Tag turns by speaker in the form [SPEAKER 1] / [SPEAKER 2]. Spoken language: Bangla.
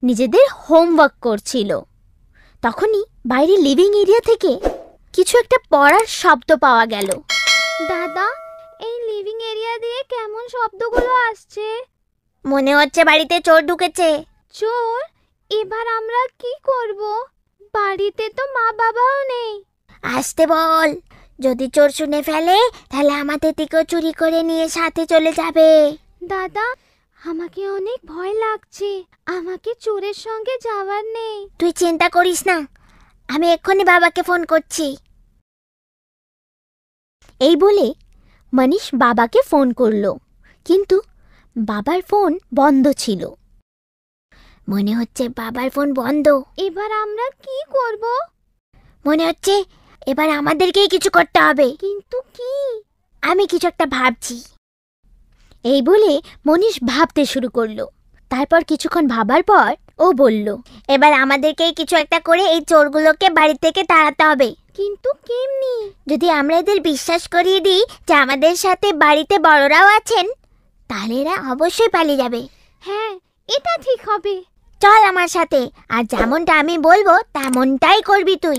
[SPEAKER 1] নিজেদের হোমওয়ার্ক করছিল। তখনই বাইরে লিভিং এরিয়া থেকে কিছু একটা পড়ার শব্দ পাওয়া গেল।
[SPEAKER 2] দাদা, এই লিভিং এরিয়া দিয়ে কেমন শব্দগুলো আসছে?
[SPEAKER 1] মনে হচ্ছে বাড়িতে চোর ঢুকেছে।
[SPEAKER 2] চোর? এবার আমরা কি করব? বাড়িতে তো মা বাবাও নেই।
[SPEAKER 1] আসতে বল, যদি চোর শুনে ফেলে তাহলে আমাদের দিকেও চুরি করে নিয়ে সাথে চলে যাবে।
[SPEAKER 2] দাদা, আমাকে অনেক ভয় লাগছে। আমাকে চোরের সঙ্গে যাওয়ার নেই।
[SPEAKER 1] তুই চিন্তা করিস না, আমি এক্ষুনি বাবাকে ফোন করছি। এই বলে মনীষ বাবাকে ফোন করলো, কিন্তু বাবার ফোন বন্ধ ছিল। মনে হচ্ছে বাবার ফোন বন্ধ।
[SPEAKER 2] এবার আমরা কি করব?
[SPEAKER 1] মনে হচ্ছে এবার আমাদেরকেই কিছু করতে হবে।
[SPEAKER 2] কিন্তু কি?
[SPEAKER 1] আমি কিছু একটা ভাবছি। এই বলে মনীষ ভাবতে শুরু করলো। তারপর কিছুক্ষণ ভাবার পর ও বলল, এবার আমাদেরকেই কিছু একটা করে এই চোরগুলোকে বাড়ি থেকে তাড়াতে হবে।
[SPEAKER 2] কিন্তু কেমনি?
[SPEAKER 1] যদি আমরা এদের বিশ্বাস করিয়ে দিই যে আমাদের সাথে বাড়িতে বড়রাও আছেন, তাহলে এরা অবশ্যই পালিয়ে যাবে।
[SPEAKER 2] হ্যাঁ, এটা ঠিক হবে।
[SPEAKER 1] চল আমার সাথে, আর যেমনটা আমি বলবো তেমনটাই করবি তুই।